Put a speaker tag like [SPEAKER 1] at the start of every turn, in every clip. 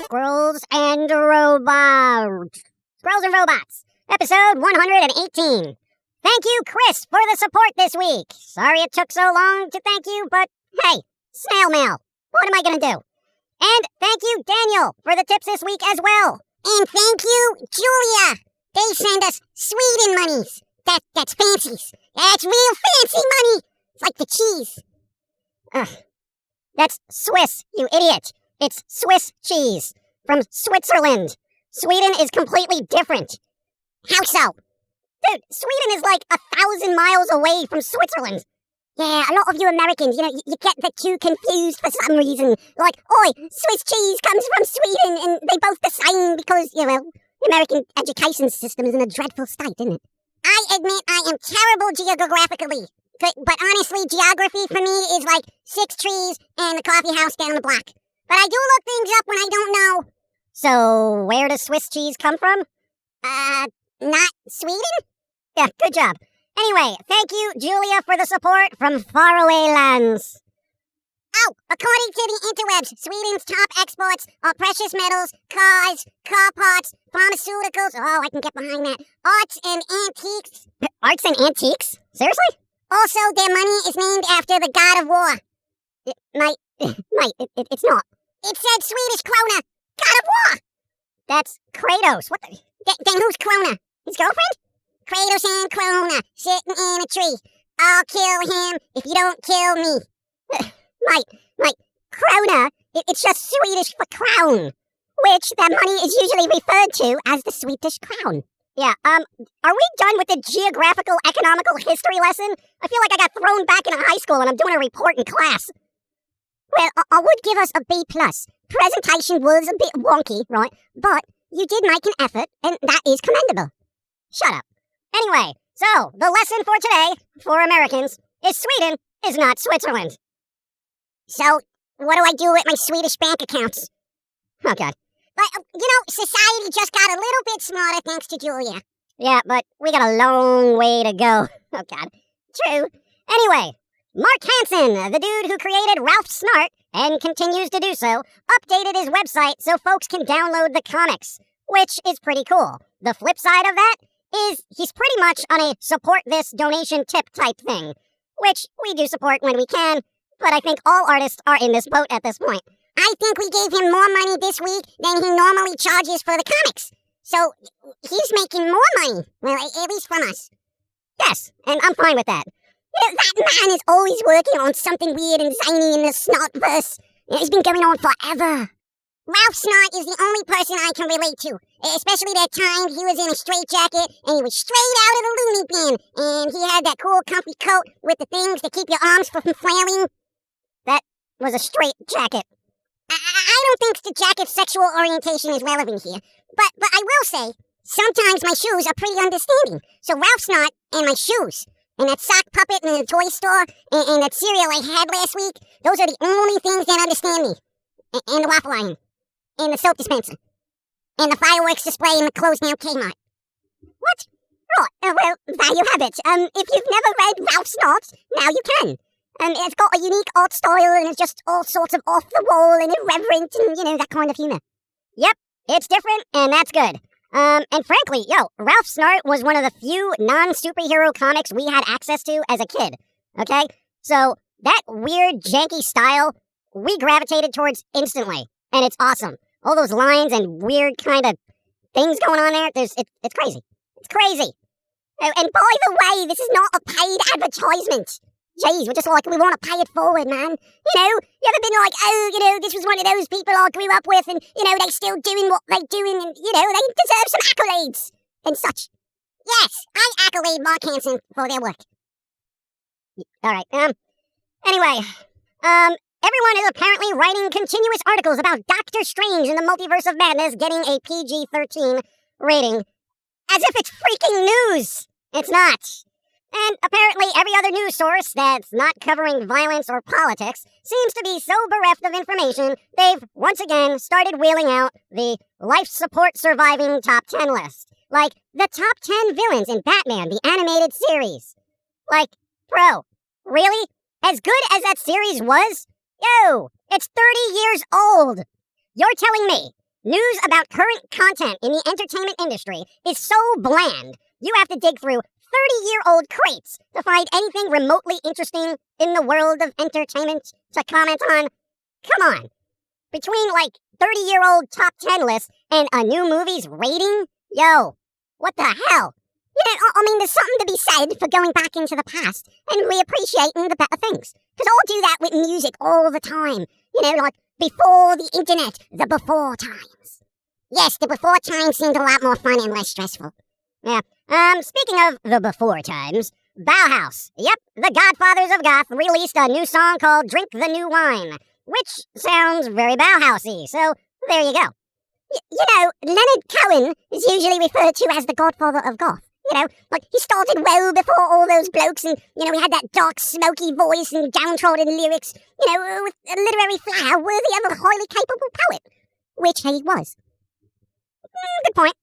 [SPEAKER 1] Squirrels and Robots. Squirrels and Robots, episode 118. Thank you, Chris, for the support this week. Sorry it took so long to thank you, but hey, snail mail. What am I going to do? And thank you, Daniel, for the tips this week as well. And thank you, Julia. They send us Sweden monies. That's fancies. That's real fancy money. It's like the cheese. Ugh. That's Swiss, you idiot. It's Swiss cheese from Switzerland. Sweden is completely different. How so? Dude, Sweden is like 1,000 miles away from Switzerland. Yeah, a lot of you Americans, you get the two confused for some reason. Like, oi, Swiss cheese comes from Sweden and they both the same because, the American education system is in a dreadful state, isn't it? I admit I am terrible geographically. But honestly, geography for me is like 6 trees and the coffee house down the block. But I do look things up when I don't know. So, where does Swiss cheese come from? Not Sweden? Yeah, good job. Anyway, thank you, Julia, for the support from faraway lands. Oh, according to the interwebs, Sweden's top exports are precious metals, cars, car parts, pharmaceuticals. Oh, I can get behind that. Arts and antiques. Arts and antiques? Seriously? Also, their money is named after the god of war. It's not. It said Swedish krona. God of war! That's Kratos. What the? Then who's Krona? His girlfriend? Kratos and Krona sitting in a tree. I'll kill him if you don't kill me. Mate, Krona, it's just Swedish for crown, which that money is usually referred to as the Swedish crown. Yeah, are we done with the geographical economical history lesson? I feel like I got thrown back into high school and I'm doing a report in class. Well, I would give us a B+. Presentation was a bit wonky, right? But you did make an effort, and that is commendable. Shut up. Anyway, so the lesson for today, for Americans, is Sweden is not Switzerland. So, what do I do with my Swedish bank accounts? Oh, God. But, society just got a little bit smarter thanks to Julia. Yeah, but we got a long way to go. Oh, God. True. Anyway, Mark Hansen, the dude who created Ralph Snart, and continues to do so, updated his website so folks can download the comics, which is pretty cool. The flip side of that is he's pretty much on a support this donation tip type thing, which we do support when we can, but I think all artists are in this boat at this point. I think we gave him more money this week than he normally charges for the comics. So he's making more money, well, at least from us. Yes, and I'm fine with that. That man is always working on something weird and zany in the Snartverse. It's been going on forever. Ralph Snart is the only person I can relate to, especially that time he was in a straitjacket and he was straight out of the loony bin, and he had that cool comfy coat with the things that keep your arms from flailing. That was a straitjacket. I don't think the jacket's sexual orientation is relevant here, but I will say, sometimes my shoes are pretty understanding. So Ralph Snart and my shoes, and that sock puppet in the toy store, and that cereal I had last week, those are the only things that understand me. And the waffle iron, and the soap dispenser, and the fireworks display in the closed down Kmart. What? Right, well, there you have it. If you've never read Ralph Snart, now you can. It's got a unique art style, and it's just all sorts of off the wall and irreverent, and, that kind of humor. Yep, it's different, and that's good. And frankly, Ralph Snart was one of the few non-superhero comics we had access to as a kid, okay? So, that weird, janky style, we gravitated towards instantly, and it's awesome. All those lines and weird kind of things going on there, it's crazy. It's crazy. And by the way, this is not a paid advertisement. Jeez, we're just like, we want to pay it forward, man. You ever been like, this was one of those people I grew up with, and, they still doing what they're doing, and, they deserve some accolades, and such. Yes, I accolade Mark Hansen for their work. Alright, anyway, everyone is apparently writing continuous articles about Doctor Strange in the Multiverse of Madness getting a PG-13 rating, as if it's freaking news. It's not. And apparently every other news source that's not covering violence or politics seems to be so bereft of information, they've once again started wheeling out the life support surviving top 10 list. Like, the top 10 villains in Batman, the animated series. Like, bro, really? As good as that series was? Yo, it's 30 years old! You're telling me news about current content in the entertainment industry is so bland, you have to dig through 30-year-old crates to find anything remotely interesting in the world of entertainment to comment on? Come on. Between, 30-year-old top 10 lists and a new movie's rating? Yo, what the hell? There's something to be said for going back into the past and reappreciating the better things. Because I'll do that with music all the time. Before the internet, the before times. Yes, the before times seemed a lot more fun and less stressful. Yeah. Speaking of the before times, Bauhaus. Yep, the Godfathers of Goth released a new song called Drink the New Wine, which sounds very Bauhausy, so there you go. Leonard Cohen is usually referred to as the Godfather of Goth. He started well before all those blokes, and, he had that dark, smoky voice and downtrodden lyrics, with a literary flair worthy of a highly capable poet, which he was. Good point.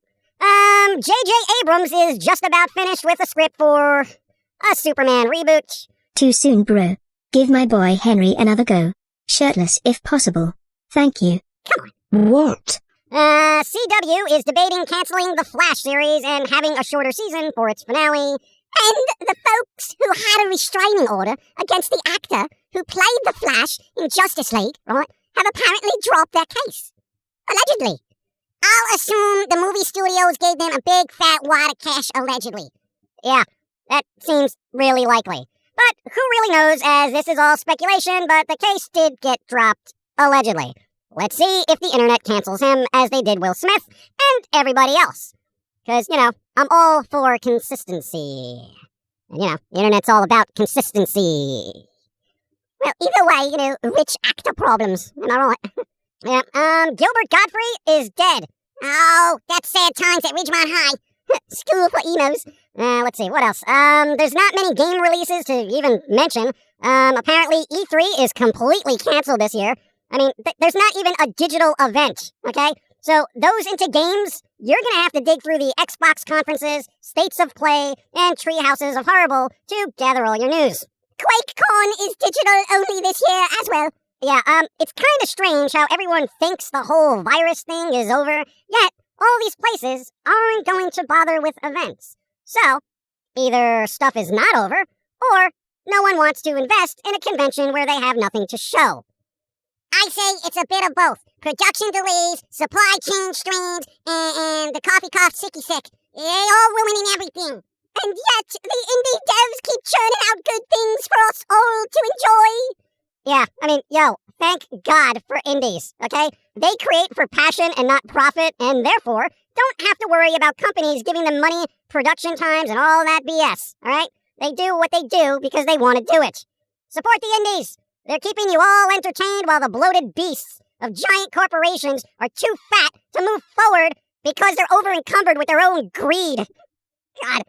[SPEAKER 1] J.J. Abrams is just about finished with a script for a Superman reboot.
[SPEAKER 2] Too soon, bro. Give my boy Henry another go. Shirtless if possible. Thank you.
[SPEAKER 1] Come on.
[SPEAKER 2] What?
[SPEAKER 1] CW is debating canceling the Flash series and having a shorter season for its finale. And the folks who had a restraining order against the actor who played the Flash in Justice League, right, have apparently dropped their case. Allegedly. I'll assume the movie studios gave them a big fat wad of cash, allegedly. Yeah, that seems really likely. But who really knows, as this is all speculation, but the case did get dropped, allegedly. Let's see if the internet cancels him, as they did Will Smith and everybody else. Because, I'm all for consistency. And, the internet's all about consistency. Well, either way, rich actor problems, am I right? Yeah, Gilbert Godfrey is dead. Oh, that's sad times at Ridgemont High. School for emos. Let's see, what else? There's not many game releases to even mention. Apparently E3 is completely canceled this year. There's not even a digital event, okay? So those into games, you're gonna have to dig through the Xbox conferences, States of Play, and Treehouses of Horrible to gather all your news. QuakeCon is digital only this year as well. Yeah, it's kind of strange how everyone thinks the whole virus thing is over, yet all these places aren't going to bother with events. So, either stuff is not over, or no one wants to invest in a convention where they have nothing to show. I say it's a bit of both. Production delays, supply chain strains, and the coffee cough sicky sick. They all ruining everything. And yet, the indie devs keep churning out good things for us all to enjoy. Yeah, thank God for indies, okay? They create for passion and not profit, and therefore don't have to worry about companies giving them money, production times, and all that BS, alright? They do what they do because they want to do it. Support the indies! They're keeping you all entertained while the bloated beasts of giant corporations are too fat to move forward because they're over-encumbered with their own greed. God.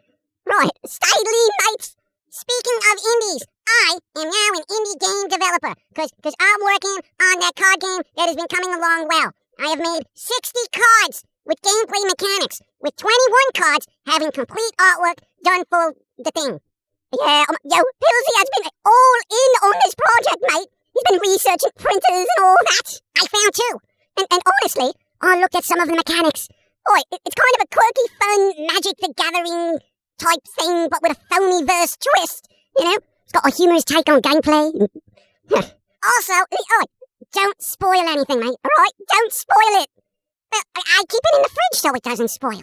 [SPEAKER 1] Right, steadily, mates! Speaking of indies, I am now an indie game developer, because I'm working on that card game that has been coming along well. I have made 60 cards with gameplay mechanics, with 21 cards having complete artwork done for the thing. Yeah, Pilz-E has been all in on this project, mate. He's been researching printers and all that. I found too. And honestly, I looked at some of the mechanics. It's kind of a quirky, fun Magic the Gathering type thing, but with a Foamy-verse twist, It's got a humorous take on gameplay. Also, don't spoil anything, mate, alright? Don't spoil it. I keep it in the fridge so it doesn't spoil.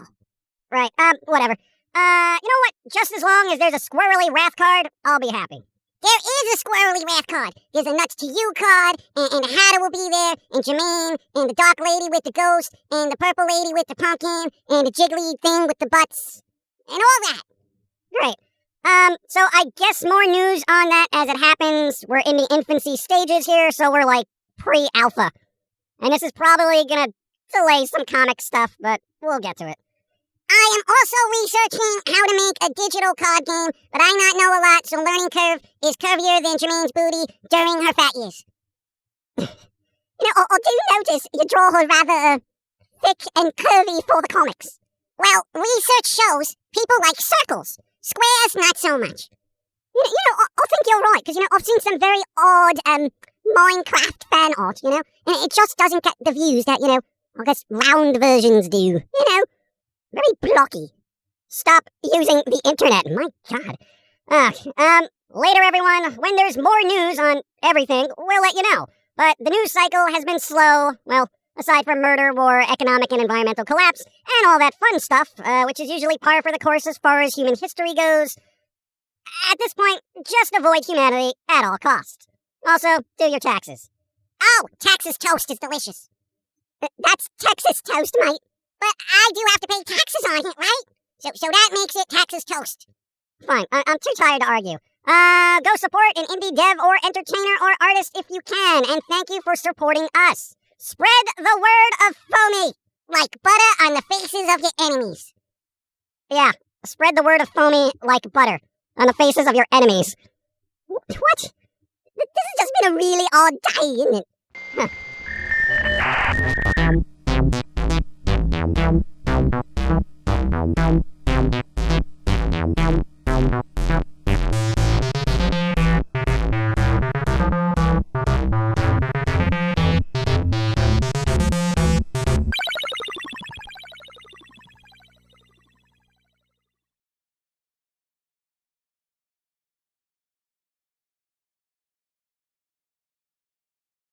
[SPEAKER 1] Right, whatever. You know what? Just as long as there's a squirrely wrath card, I'll be happy. There is a squirrely wrath card. There's a Nuts to You card, and the Hatter will be there, and Jermaine, and the Dark Lady with the ghost, and the Purple Lady with the pumpkin, and the Jiggly thing with the butts, and all that. Great. So I guess more news on that as it happens. We're in the infancy stages here, so we're pre-alpha. And this is probably gonna delay some comic stuff, but we'll get to it. I am also researching how to make a digital card game, but I not know a lot, so learning curve is curvier than Jermaine's booty during her fat years. I do notice you draw her rather thick and curvy for the comics. Well, research shows people like circles. Squares, not so much. I think you're right, because, I've seen some very odd, Minecraft fan art, and it just doesn't get the views that, I guess round versions do. Very blocky. Stop using the internet. My God. Later, everyone. When there's more news on everything, we'll let you know. But the news cycle has been slow, well, aside from murder, war, economic and environmental collapse, and all that fun stuff, which is usually par for the course as far as human history goes. At this point, just avoid humanity at all costs. Also, do your taxes. Oh, Texas toast is delicious. That's Texas toast, mate. But I do have to pay taxes on it, right? So that makes it Texas toast. Fine, I'm too tired to argue. Go support an indie dev or entertainer or artist if you can, and thank you for supporting us. Spread the word of Foamy, like butter on the faces of your enemies. Yeah, spread the word of Foamy like butter on the faces of your enemies. What? This has just been a really odd day, isn't it? Huh.